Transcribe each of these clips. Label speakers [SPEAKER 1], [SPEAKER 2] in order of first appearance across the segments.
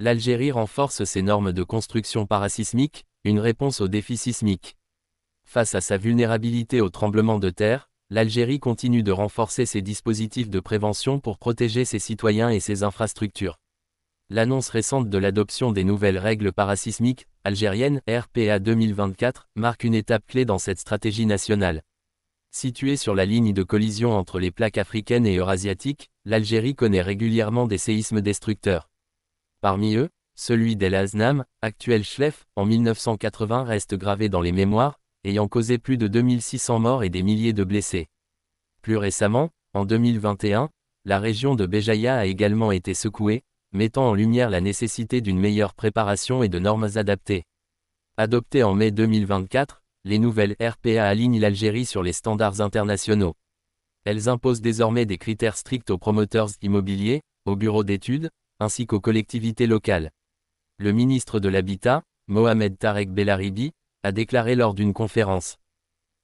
[SPEAKER 1] L'Algérie renforce ses normes de construction parasismique, une réponse aux défis sismiques. Face à sa vulnérabilité aux tremblements de terre, l'Algérie continue de renforcer ses dispositifs de prévention pour protéger ses citoyens et ses infrastructures. L'annonce récente de l'adoption des nouvelles règles parasismiques algériennes RPA 2024 marque une étape clé dans cette stratégie nationale. Située sur la ligne de collision entre les plaques africaines et eurasiatiques, l'Algérie connaît régulièrement des séismes destructeurs. Parmi eux, celui d'El Aznam, actuel Chlef, en 1980 reste gravé dans les mémoires, ayant causé plus de 2600 morts et des milliers de blessés. Plus récemment, en 2021, la région de Béjaïa a également été secouée, mettant en lumière la nécessité d'une meilleure préparation et de normes adaptées. Adoptées en mai 2024, les nouvelles RPA alignent l'Algérie sur les standards internationaux. Elles imposent désormais des critères stricts aux promoteurs immobiliers, aux bureaux d'études, ainsi qu'aux collectivités locales. Le ministre de l'Habitat, Mohamed Tarek Bellaribi, a déclaré lors d'une conférence.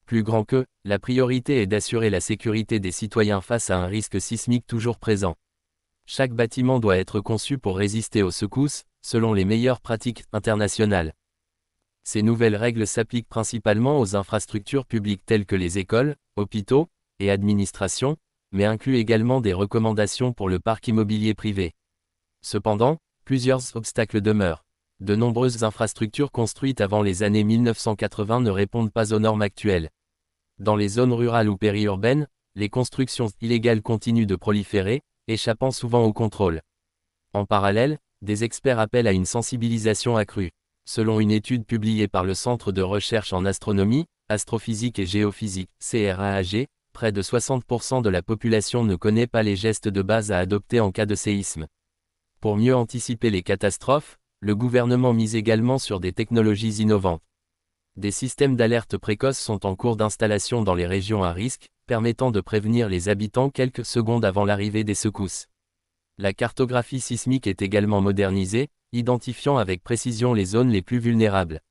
[SPEAKER 1] Plus grand que, la priorité est d'assurer la sécurité des citoyens face à un risque sismique toujours présent. Chaque bâtiment doit être conçu pour résister aux secousses, selon les meilleures pratiques internationales. Ces nouvelles règles s'appliquent principalement aux infrastructures publiques telles que les écoles, hôpitaux et administrations, mais incluent également des recommandations pour le parc immobilier privé. Cependant, plusieurs obstacles demeurent. De nombreuses infrastructures construites avant les années 1980 ne répondent pas aux normes actuelles. Dans les zones rurales ou périurbaines, les constructions illégales continuent de proliférer, échappant souvent au contrôle. En parallèle, des experts appellent à une sensibilisation accrue. Selon une étude publiée par le Centre de recherche en astronomie, astrophysique et géophysique, CRAAG, près de 60% de la population ne connaît pas les gestes de base à adopter en cas de séisme. Pour mieux anticiper les catastrophes, le gouvernement mise également sur des technologies innovantes. Des systèmes d'alerte précoce sont en cours d'installation dans les régions à risque, permettant de prévenir les habitants quelques secondes avant l'arrivée des secousses. La cartographie sismique est également modernisée, identifiant avec précision les zones les plus vulnérables.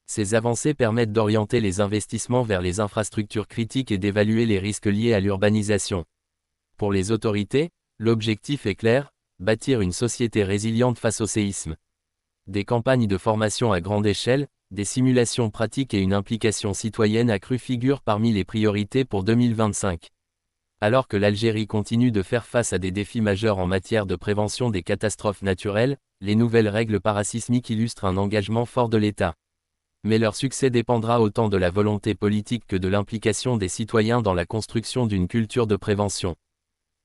[SPEAKER 1] Ces avancées permettent d'orienter les investissements vers les infrastructures critiques et d'évaluer les risques liés à l'urbanisation. Pour les autorités, l'objectif est clair, bâtir une société résiliente face au séisme. Des campagnes de formation à grande échelle, des simulations pratiques et une implication citoyenne accrue figurent parmi les priorités pour 2025. Alors que l'Algérie continue de faire face à des défis majeurs en matière de prévention des catastrophes naturelles, les nouvelles règles parasismiques illustrent un engagement fort de l'État. Mais leur succès dépendra autant de la volonté politique que de l'implication des citoyens dans la construction d'une culture de prévention.